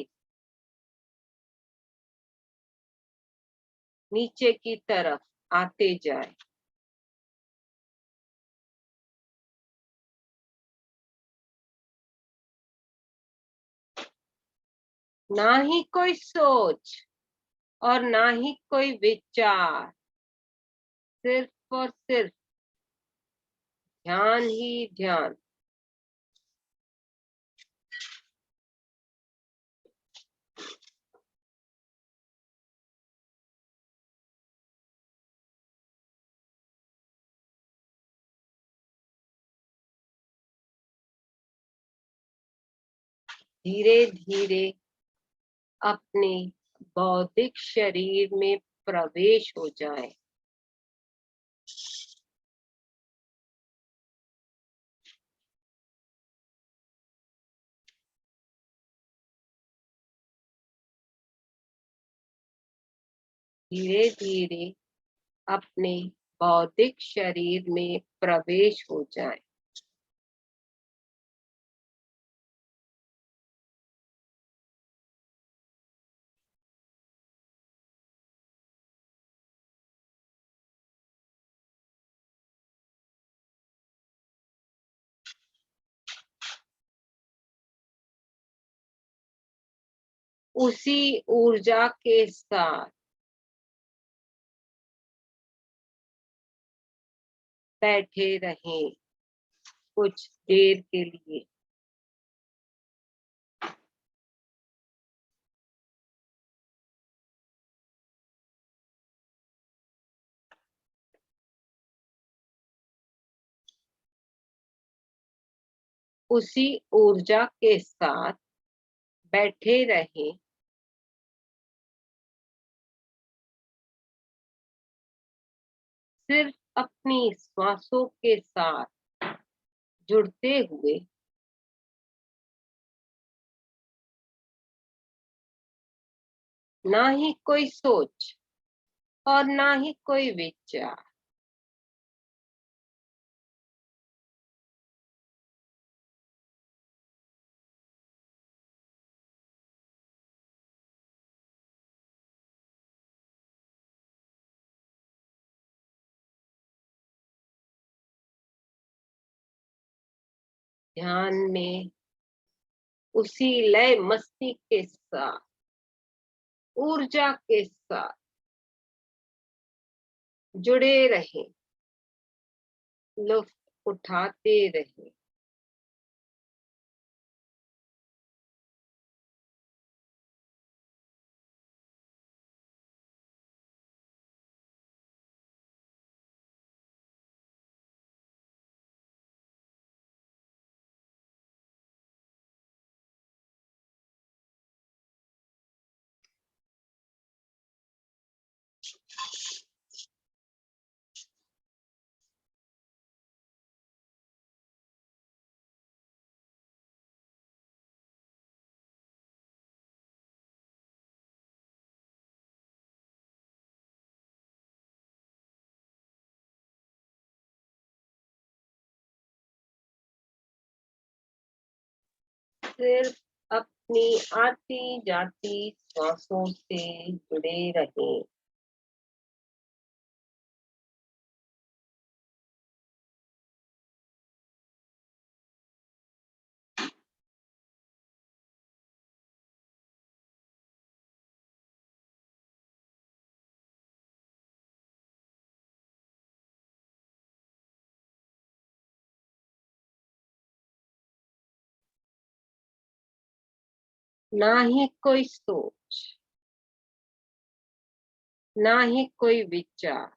नीचे की तरफ आते जाए। ना ही कोई सोच और ना ही कोई विचार, सिर्फ और सिर्फ ध्यान ही ध्यान। धीरे धीरे अपने बौद्धिक शरीर में प्रवेश हो जाए। धीरे धीरे अपने बौद्धिक शरीर में प्रवेश हो जाए। उसी ऊर्जा के साथ बैठे रहें कुछ देर के लिए। उसी ऊर्जा के साथ बैठे रहें। सिर्फ अपनी श्वासों के साथ जुड़ते हुए ना ही कोई सोच और ना ही कोई विचार। ध्यान में उसी लय मस्ती के साथ, ऊर्जा के साथ जुड़े रहें, लुत्फ उठाते रहें। सिर्फ अपनी आती जाती श्वासों से जुड़े रहें। ना ही कोई सोच, ना ही कोई विचार।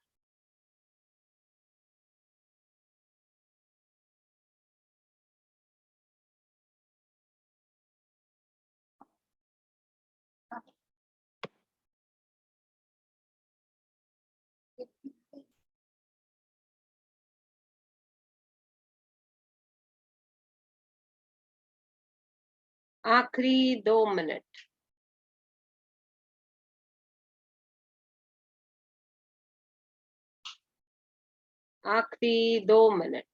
आखिरी 2 मिनट। आखिरी 2 मिनट।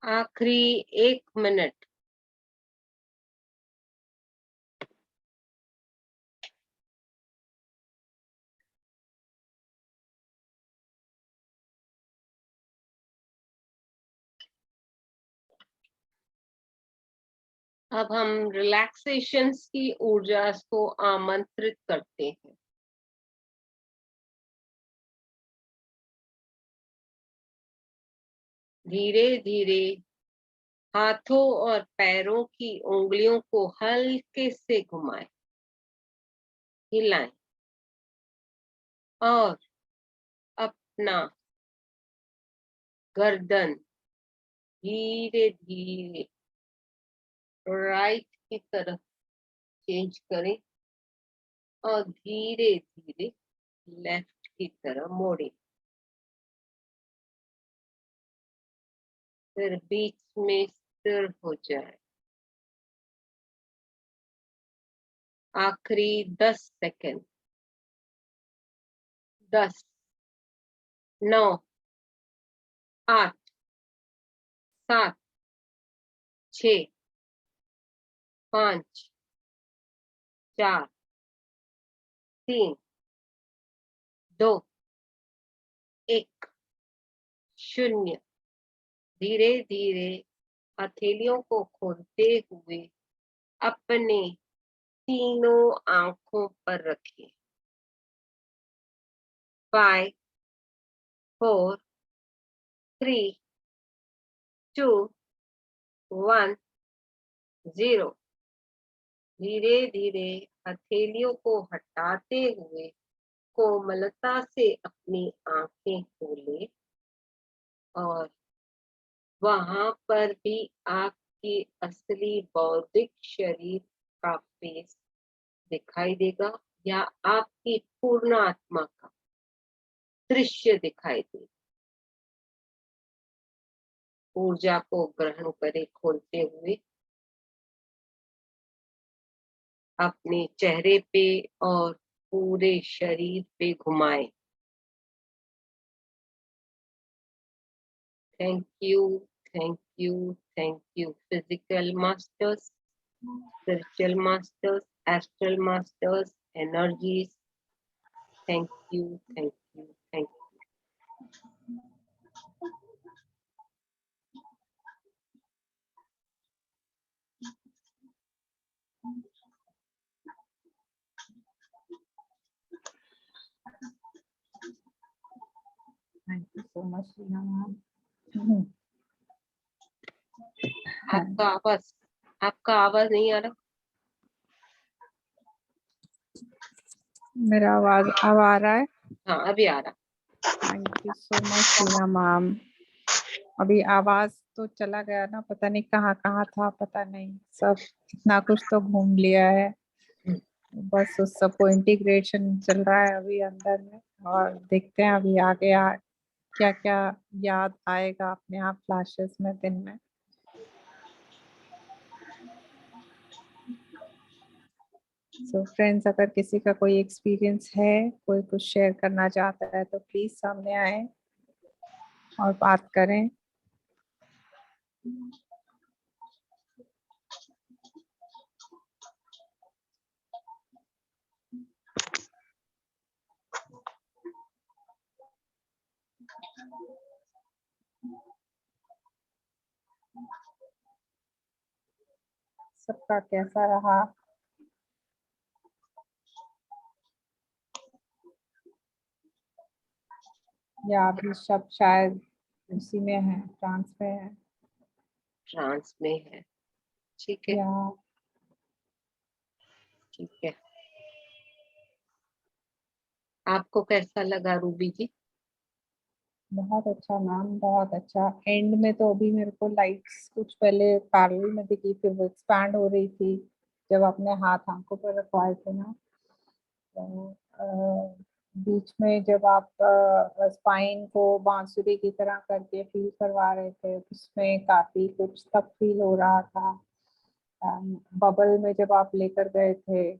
आखिरी 1 मिनट। अब हम रिलैक्सेशंस की ऊर्जा को आमंत्रित करते हैं। धीरे धीरे हाथों और पैरों की उंगलियों को हल्के से घुमाएं, हिलाएं और अपना गर्दन धीरे धीरे राइट की तरफ चेंज करें और धीरे धीरे लेफ्ट की तरफ मोड़ें। फिर बीच में स्थिर हो जाए। आखिरी 10 सेकंड। 10, 9, 8, 7, 6, 5, 4, 3, 2, 1, 0। धीरे धीरे हथेलियों को खोलते हुए अपने तीनों आंखों पर रखें। 5, 4, 3, 2, 1, 0। धीरे धीरे हथेलियों को हटाते हुए कोमलता से अपनी आंखें खोलें और वहां पर भी आपकी असली बौद्धिक शरीर का फेस दिखाई देगा या आपकी पूर्ण आत्मा का दृश्य दिखाई देगा। ऊर्जा को ग्रहण करें खोलते हुए। अपने चेहरे पे और पूरे शरीर पे घुमाएं। Thank you, thank you, thank you physical masters, spiritual masters, astral masters, energies. Thank you, thank you, thank you. Thank you so much Reena ma'am. आपका आवाज नहीं आ रहा। मेरा आवाज अब आ रहा है? हाँ, अभी आ रहा। Thank you so much Reena ma'am. अभी आवाज तो चला गया ना, पता नहीं कहाँ कहाँ था, पता नहीं। सब इतना कुछ तो घूम लिया है, बस उस सबको इंटीग्रेशन चल रहा है अभी अंदर में। और देखते हैं अभी आगे क्या क्या याद आएगा अपने आप फ्लैशेस में दिन में। सो फ्रेंड्स, अगर किसी का कोई एक्सपीरियंस है, कोई कुछ शेयर करना चाहता है तो प्लीज सामने आए और बात करें। सबका कैसा रहा? या अभी सब शायद उसी में है, ट्रांस में है। ट्रांस में है, ठीक है, या ठीक है। आपको कैसा लगा रूबी जी? बहुत अच्छा मैम, बहुत अच्छा। एंड में तो अभी मेरे को लाइट्स कुछ पहले पैरेलल में दिखी, फिर वो एक्सपैंड हो रही थी जब अपने हाथ आंखों पर रखवाए थे ना। तो बीच में जब आप स्पाइन को बांसुरी की तरह करके फील करवा रहे थे, उसमें काफी कुछ तब फील हो रहा था। बबल में जब आप लेकर गए थे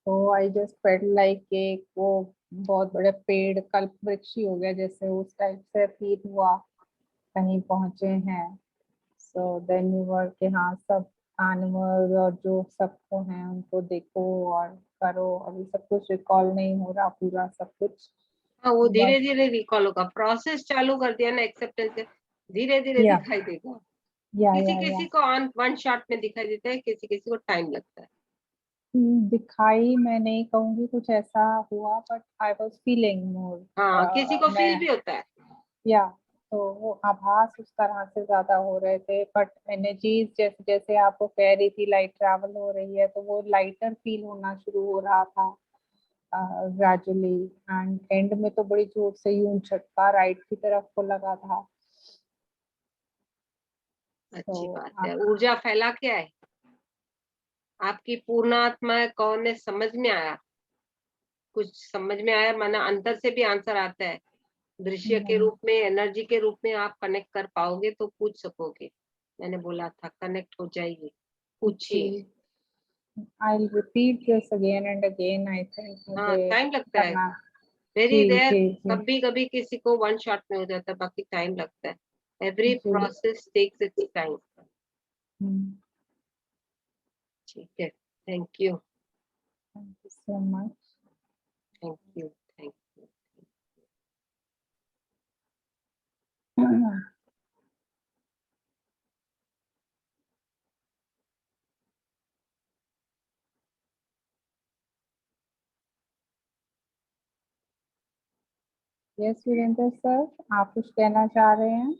तो आई जस्ट फेल्ट लाइक एक वो बहुत बड़े पेड़ कल्प वृक्ष ही हो गया, जैसे उस टाइप से फील हुआ। कहीं पहुंचे हैं। सो देन यू वर के हाँ सब एनिमल और जो सबको हैं उनको देखो और करो। अभी सब कुछ रिकॉल नहीं हो रहा पूरा सब कुछ, हाँ, वो बट धीरे-धीरे रिकॉल होगा। प्रोसेस चालू कर दिया ना एक्सेप्टेंस से, धीरे-धीरे या दिखाई देगा। या किसी-किसी को ऑन वन शॉट में दिखाई देता है, किसी-किसी को टाइम लगता है। दिखाई मैं नहीं कहूंगी कुछ ऐसा हुआ, बट आई वाज फीलिंग हाँ, किसी मोर को मैं फील भी होता है। या तो वो आभास उस तरह से ज्यादा हो रहे थे। बट एनर्जीज जैसे जैसे आपको कह रही थी लाइट ट्रैवल हो रही है, तो वो लाइटर फील होना शुरू हो रहा था ग्रेजुअली। एंड एंड में तो बड़ी जोर से यूं झटका राइट की तरफ को लगा था। तो अच्छी बात है। ऊर्जा फैला के आए। आपकी पूर्ण आत्मा कौन है समझ में आया? कुछ समझ में आया? माना अंतर से भी आंसर आता है। दृश्य के रूप में, एनर्जी के रूप में आप कनेक्ट कर पाओगे तो पूछ सकोगे। मैंने बोला था कनेक्ट हो जाइए, पूछिए। I repeat this again and again. I think हाँ, मुझे टाइम लगता है। करना। वेरी जी रेयर, जी जी कभी कभी किसी को वन शॉट में हो जाता है, बाकी टाइम लगता है। एवरी जी। Process takes its time. Thank ठीक है, thank you, you so much. Thank you, thank you. Yes Virendra sir, आप कुछ कहना चाह रहे हैं?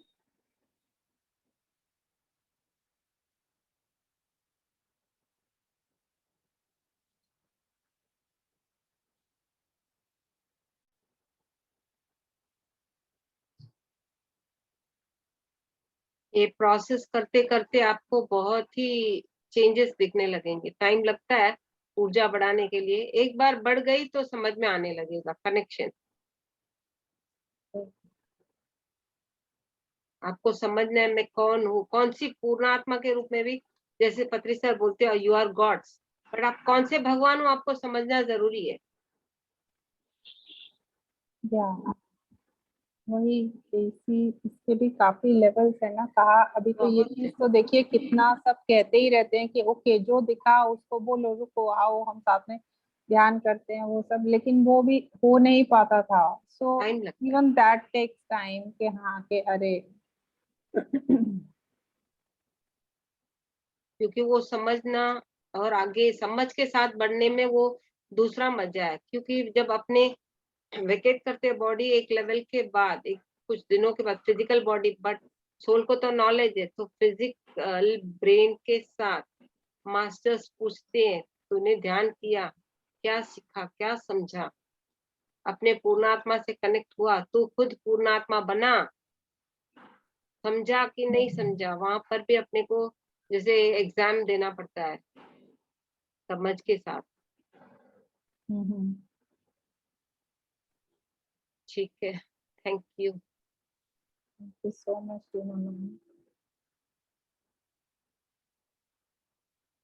ये प्रोसेस करते करते आपको बहुत ही चेंजेस दिखने लगेंगे। टाइम लगता है ऊर्जा बढ़ाने के लिए। एक बार बढ़ गई तो समझ में आने लगेगा कनेक्शन। आपको समझना है मैं कौन हूँ, कौन सी पूर्ण आत्मा के रूप में भी, जैसे पत्री सर बोलते हैं यू आर गॉड्स, बट आप कौन से भगवान हो आपको समझना जरूरी है। या वही इसी इसके भी काफी लेवल्स है ना। कहा अभी तो ये बहुत चीज है। तो देखिए कितना सब कहते ही रहते हैं कि ओके जो दिखा उसको बोलो, रुको आओ हम साथ में ध्यान करते हैं वो सब, लेकिन वो भी हो नहीं पाता था। सो टाइम लगता है इवन दैट टेक्स टाइम के हाँ के अरे क्योंकि वो समझना और आगे समझ के साथ बढ़ने में वो दूसरा मजा है। क्योंकि जब अपने वेकेट करते हैं बॉडी एक लेवल के बाद, एक कुछ दिनों के बाद फिजिकल बॉडी, बट सोल को तो नॉलेज है, तो फिजिकल ब्रेन के साथ मास्टर्स पूछते हैं तूने ध्यान किया, क्या सीखा, क्या समझा, अपने पूर्णात्मा से कनेक्ट हुआ, तू खुद पूर्णात्मा बना, समझा कि नहीं समझा। वहां पर भी अपने को जैसे एग्जाम देना पड़ता है समझ के साथ। ठीक है, thank you. Thank you so much, Mama.